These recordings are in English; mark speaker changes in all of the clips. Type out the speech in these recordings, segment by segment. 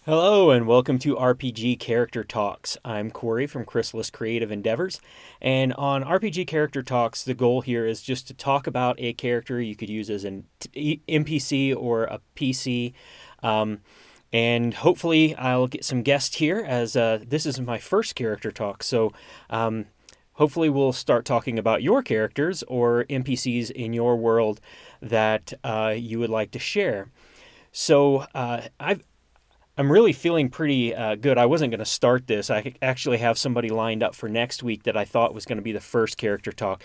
Speaker 1: Hello and welcome to RPG Character Talks. I'm Corey from Chrysalis Creative Endeavors, and on RPG Character Talks, the goal here is just to talk about a character you could use as an NPC or a PC, and hopefully I'll get some guests here as this is my first character talk. So hopefully we'll start talking about your characters or NPCs in your world that you would like to share. So I'm really feeling pretty good. I wasn't going to start this. I actually have somebody lined up for next week that I thought was going to be the first character talk.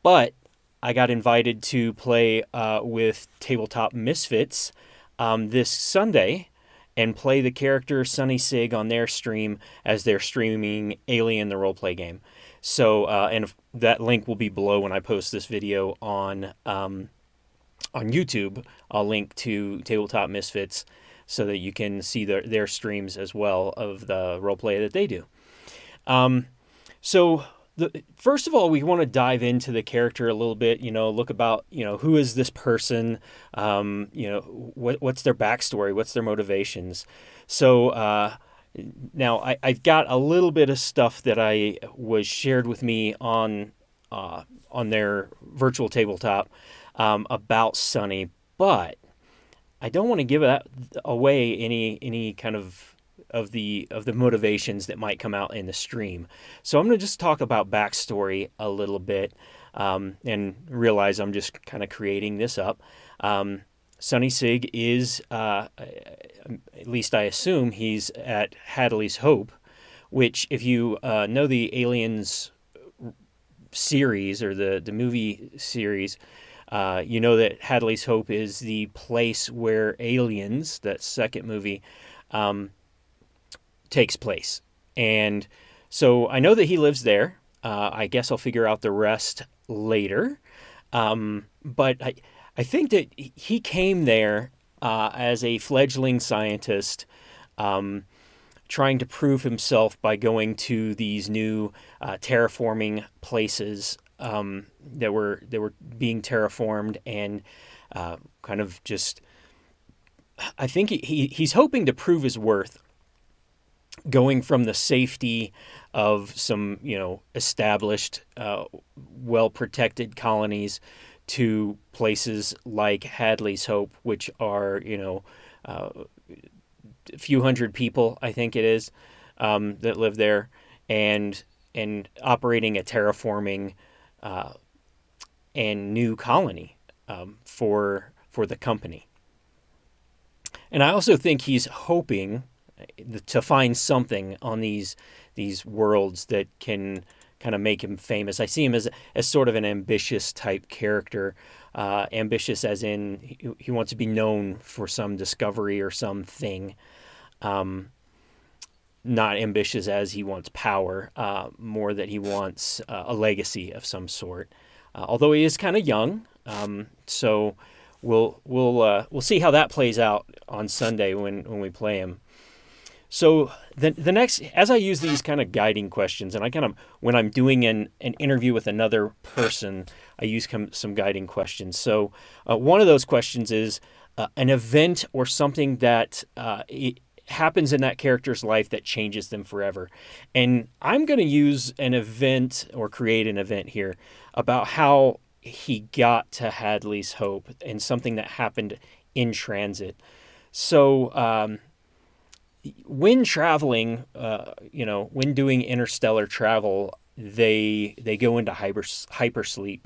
Speaker 1: But I got invited to play with Tabletop Misfits this Sunday and play the character Sonny Sigg on their stream as they're streaming Alien the Roleplay game. So, and that link will be below when I post this video on YouTube. I'll link to Tabletop Misfits so that you can see their streams as well of the roleplay that they do. So first of all, we want to dive into the character a little bit, look about, who is this person, what's their backstory, what's their motivations. So now I've got a little bit of stuff that I was shared with me on their virtual tabletop about Sonny, but I don't want to give that away any kind of the motivations that might come out in the stream. So I'm going to just talk about backstory a little bit and realize I'm just kind of creating this up. Sonny Sigg is, at least I assume, he's at Hadley's Hope, which if you know the Aliens series or the movie series, you know that Hadley's Hope is the place where Aliens, that second movie, takes place. And so I know that he lives there. I guess I'll figure out the rest later. But I think that he came there as a fledgling scientist, trying to prove himself by going to these new terraforming places that were being terraformed, and kind of just, I think he's hoping to prove his worth, going from the safety of some established, well protected colonies to places like Hadley's Hope, which are a few hundred people, I think it is, that live there, and operating a terraforming and new colony for the company. And I also think he's hoping to find something on these worlds that can kind of make him famous. I see him as sort of an ambitious type character, ambitious as in he wants to be known for some discovery or something. Not ambitious as he wants power, more that he wants a legacy of some sort. Although he is kind of young, so we'll see how that plays out on Sunday when we play him. So the next, as I use these kind of guiding questions, and I kind of, when I'm doing an interview with another person, I use some guiding questions. So one of those questions is an event or something that it happens in that character's life that changes them forever. And I'm going to use an event or create an event here about how he got to Hadley's Hope and something that happened in transit. So when traveling, when doing interstellar travel, they go into hypersleep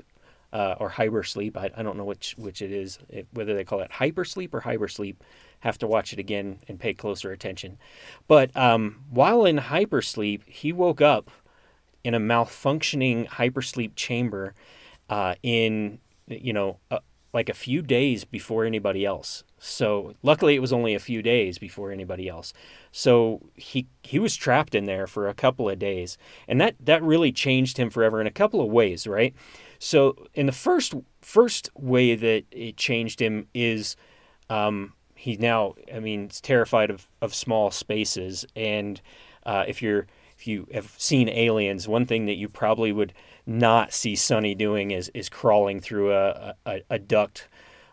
Speaker 1: or hypersleep. I don't know which it is, whether they call it hypersleep or hypersleep. Have to watch it again and pay closer attention. But while in hypersleep, he woke up in a malfunctioning hypersleep chamber in like a few days before anybody else. So luckily it was only a few days before anybody else. So he was trapped in there for a couple of days, and that really changed him forever in a couple of ways, right? So in the first way that it changed him is he now, is terrified of small spaces. And if you have seen Aliens, one thing that you probably would not see Sonny doing is crawling through a duct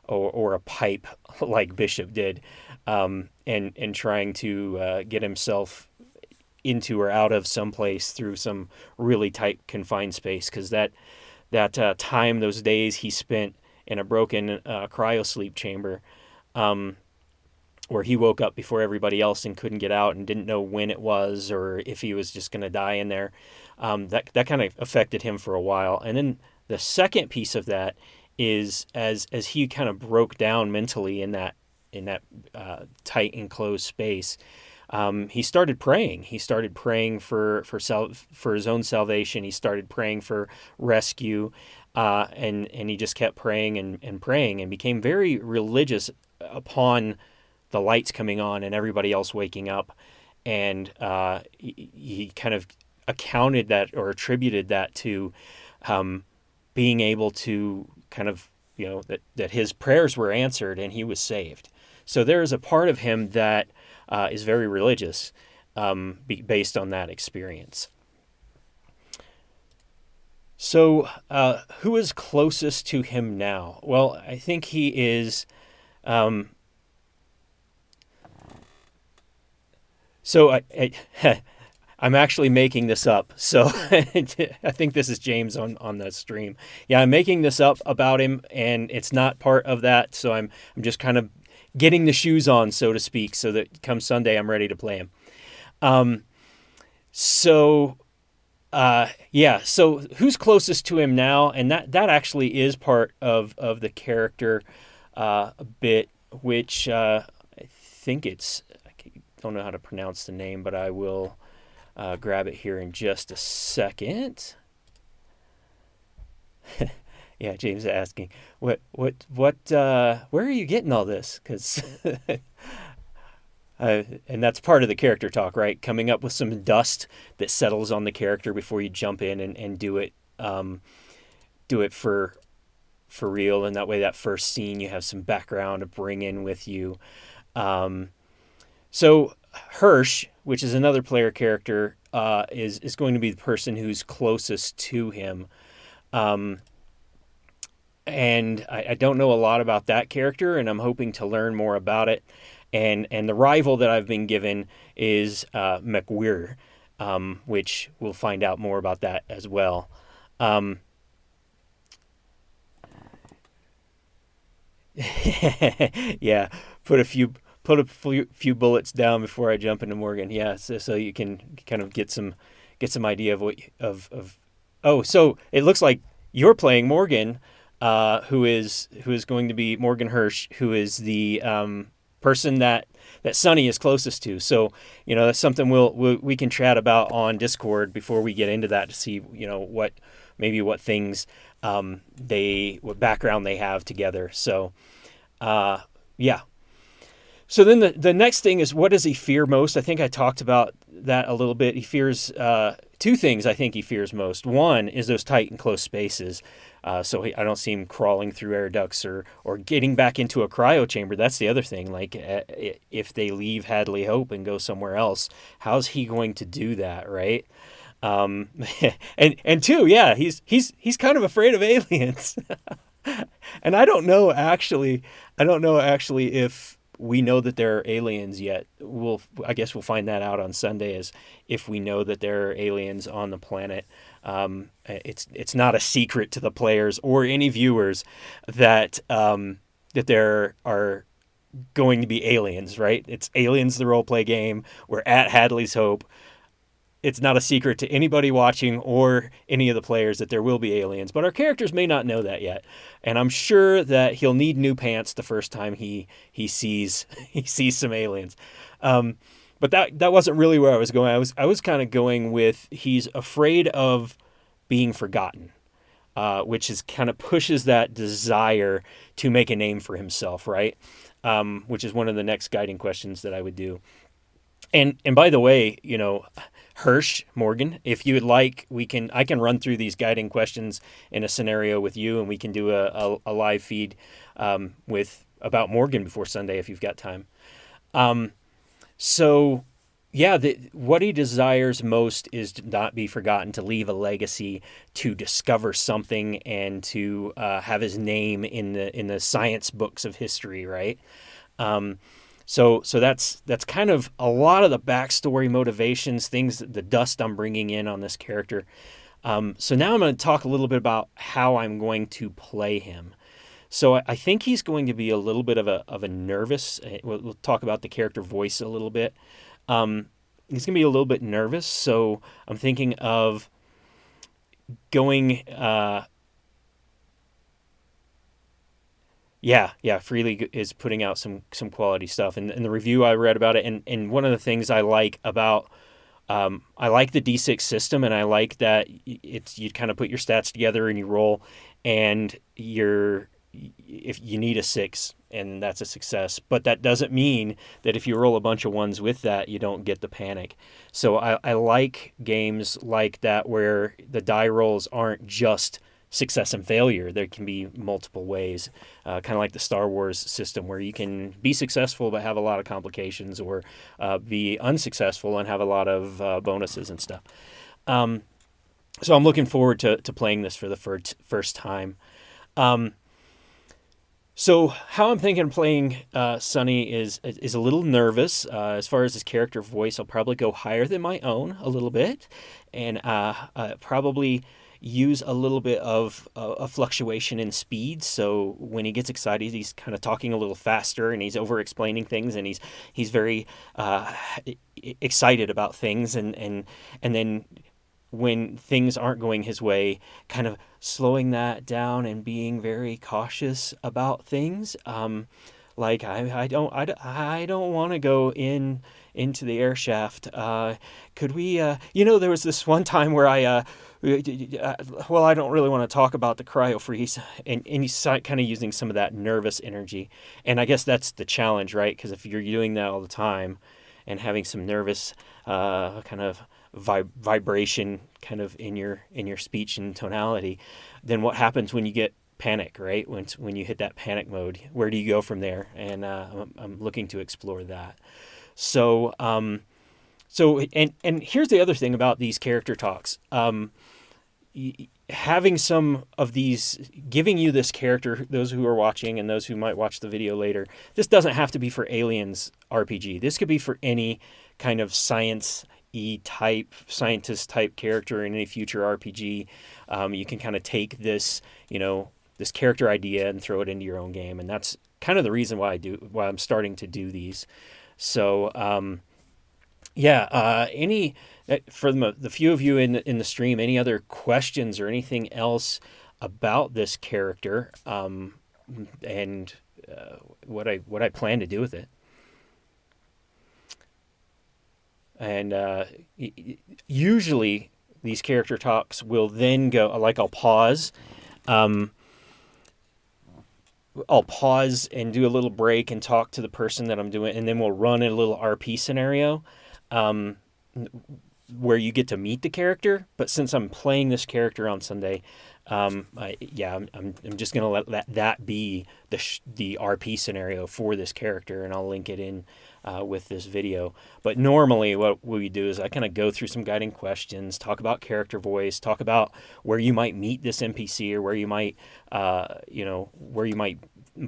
Speaker 1: or a pipe like Bishop did, and trying to get himself into or out of some place through some really tight confined space, because that time, those days he spent in a broken cryo sleep chamber, where he woke up before everybody else and couldn't get out and didn't know when it was or if he was just going to die in there. That kind of affected him for a while. And then the second piece of that is as he kind of broke down mentally in that tight enclosed space. He started praying. He started praying for his own salvation. He started praying for rescue, and he just kept praying and praying, and became very religious upon the lights coming on and everybody else waking up. And he kind of accounted that or attributed that to being able to kind of, that his prayers were answered and he was saved. So there is a part of him that is very religious, based on that experience. So who is closest to him now? Well, I think he is. So I'm actually making this up. So I think this is James on the stream. Yeah, I'm making this up about him, and it's not part of that. So I'm just kind of getting the shoes on, so to speak, so that come Sunday I'm ready to play him. So who's closest to him now? And that actually is part of the character a bit, which I think I don't know how to pronounce the name, but I will grab it here in just a second. Yeah, James is asking, where are you getting all this? Because and that's part of the character talk, right? Coming up with some dust that settles on the character before you jump in and do it for real. And that way, that first scene, you have some background to bring in with you. So Hirsch, which is another player character, is going to be the person who's closest to him. And I don't know a lot about that character, and I'm hoping to learn more about it. And the rival that I've been given is McWeir, which we'll find out more about that as well. Yeah, put a few bullets down before I jump into Morgan. Yeah, so you can kind of get some idea of what of. Oh, so it looks like you're playing Morgan, who is going to be Morgan Hirsch, who is the person that Sonny is closest to. So that's something we can chat about on Discord before we get into that, to see what things what background they have together. So yeah. So then the next thing is, what does he fear most? I think I talked about that a little bit. He fears two things. I think he fears most. One is those tight and close spaces. So I don't see him crawling through air ducts or getting back into a cryo chamber. That's the other thing. Like, if they leave Hadley Hope and go somewhere else, how's he going to do that, right? And two, yeah, he's kind of afraid of aliens. And I don't know actually if we know that there are aliens yet. I guess we'll find that out on Sunday, as if we know that there are aliens on the planet. It's not a secret to the players or any viewers that there are going to be aliens, right? It's Aliens, the role play game. We're at Hadley's Hope. It's not a secret to anybody watching or any of the players that there will be aliens, but our characters may not know that yet. And I'm sure that he'll need new pants the first time he sees some aliens. But that wasn't really where I was going. I was kind of going with, he's afraid of being forgotten, which is kind of pushes that desire to make a name for himself, right? Which is one of the next guiding questions that I would do. And by the way, Hirsch, Morgan, if you would like, I can run through these guiding questions in a scenario with you, and we can do a live feed about Morgan before Sunday if you've got time. So Yeah, what he desires most is to not be forgotten, to leave a legacy, to discover something, and to have his name in the science books of history, right? Um, so that's kind of a lot of the backstory motivations, things, the dust I'm bringing in on this character. So now I'm going to talk a little bit about how I'm going to play him. So I think he's going to be a little bit of a nervous. We'll talk about the character voice a little bit. Um, he's going to be a little bit nervous. So I'm thinking of going. Yeah. Freely is putting out some quality stuff, and the review I read about it, and one of the things I like about I like the D6 system, and I like that it's you kind of put your stats together and you roll, and you're if you need a six, and that's a success. But that doesn't mean that if you roll a bunch of ones with that, you don't get the panic. So I like games like that where the die rolls aren't just success and failure. There can be multiple ways, kind of like the Star Wars system, where you can be successful but have a lot of complications, or be unsuccessful and have a lot of bonuses and stuff. Um, so I'm looking forward to playing this for the first time. Um, so how I'm thinking of playing Sonny is a little nervous. As far as his character voice, I'll probably go higher than my own a little bit, and probably use a little bit of a fluctuation in speed. So when he gets excited, he's kind of talking a little faster, and he's over explaining things, and he's very excited about things, and then when things aren't going his way, kind of slowing that down and being very cautious about things. Like I don't want to go into the air shaft. Could we? There was this one time where well, I don't really want to talk about the cryo freeze, and he's kind of using some of that nervous energy, and I guess that's the challenge, right? Because if you're doing that all the time, and having some nervous kind of vibration kind of in your speech and tonality, then what happens when you get panic, right? When you hit that panic mode, where do you go from there? And I'm looking to explore that. So and here's the other thing about these character talks. Having some of these, giving you this character, those who are watching and those who might watch the video later, this doesn't have to be for Aliens RPG. This could be for any kind of scientist type character in any future RPG. You can kind of take this, this character idea and throw it into your own game, and that's kind of the reason why I'm starting to do these. So any for the few of you in the stream, any other questions or anything else about this character, and what I plan to do with it? And usually these character talks will then go, like, um, I'll pause and do a little break and talk to the person that I'm doing, and then we'll run a little RP scenario, um, where you get to meet the character. But since I'm playing this character on Sunday, I'm just gonna let that be the RP scenario for this character, and I'll link it in with this video. But normally, what we do is I kind of go through some guiding questions, talk about character voice, talk about where you might meet this NPC, or where you might, where you might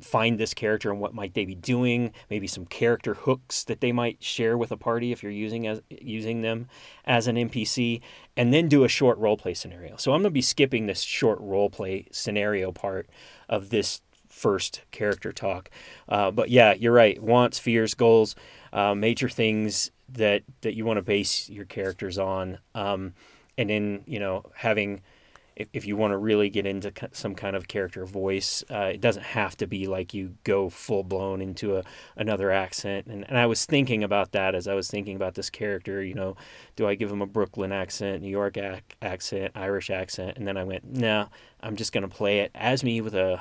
Speaker 1: find this character and what might they be doing, maybe some character hooks that they might share with a party if you're using them as an NPC, and then do a short roleplay scenario. So I'm going to be skipping this short roleplay scenario part of this first character talk. But yeah, you're right. Wants, fears, goals, major things that you want to base your characters on, and then having, if you want to really get into some kind of character voice, it doesn't have to be like you go full blown into another accent. And I was thinking about that as I was thinking about this character. Do I give him a Brooklyn accent, New York accent, Irish accent? And then I went, no, I'm just going to play it as me with a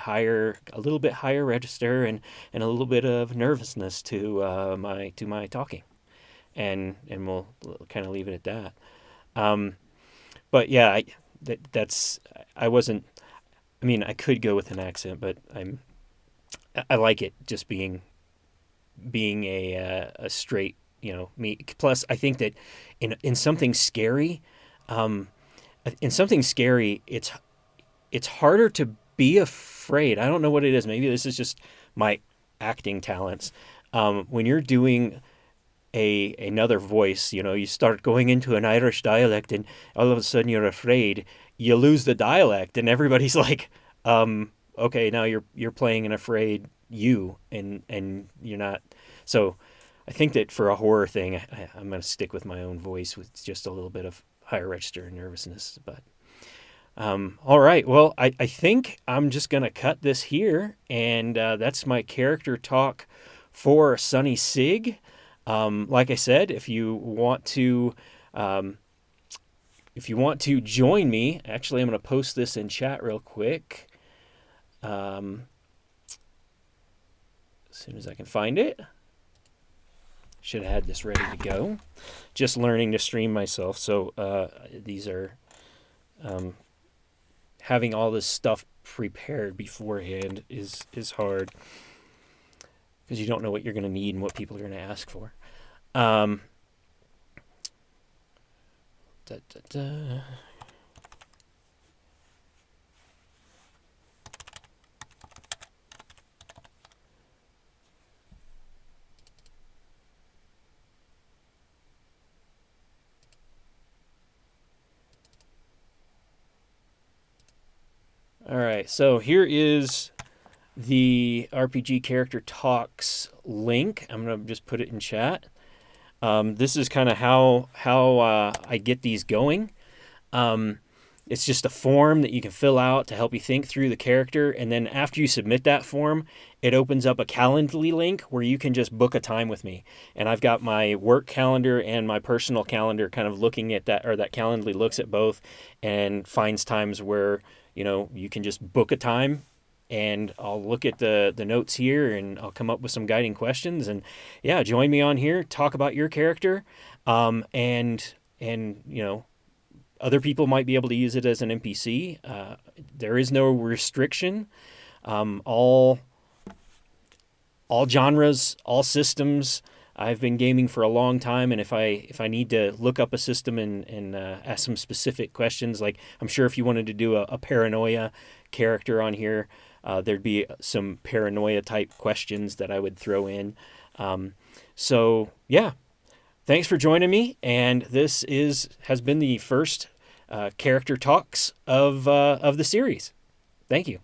Speaker 1: little bit higher register, and a little bit of nervousness to my talking, and we'll kind of leave it at that. But yeah, that's I wasn't. I mean, I could go with an accent, but I like it just being a straight me. Plus, I think that in something scary, um, it's harder to be afraid. I don't know what it is. Maybe this is just my acting talents. When you're doing another voice, you start going into an Irish dialect, and all of a sudden you're afraid. You lose the dialect, and everybody's like, okay, now you're playing an afraid you, and you're not. So I think that for a horror thing, I'm going to stick with my own voice with just a little bit of higher register nervousness. But all right, well, I think I'm just going to cut this here, and that's my character talk for Sonny Sigg. Like I said, if you want to join me, actually, I'm going to post this in chat real quick. As soon as I can find it. Should have had this ready to go. Just learning to stream myself, so these are having all this stuff prepared beforehand is hard, because you don't know what you're going to need and what people are going to ask for. All right, so here is the RPG Character Talks link. I'm going to just put it in chat. This is kind of how I get these going. It's just a form that you can fill out to help you think through the character, and then after you submit that form, it opens up a Calendly link where you can just book a time with me. And I've got my work calendar and my personal calendar kind of looking at that, or that Calendly looks at both and finds times where you can just book a time, and I'll look at the notes here, and I'll come up with some guiding questions. And yeah, join me on here, talk about your character, and other people might be able to use it as an NPC. There is no restriction. All genres, all systems. I've been gaming for a long time, and if I need to look up a system and ask some specific questions, like I'm sure if you wanted to do a paranoia character on here, there'd be some paranoia type questions that I would throw in. So yeah, thanks for joining me, and this has been the first character talks of the series. Thank you.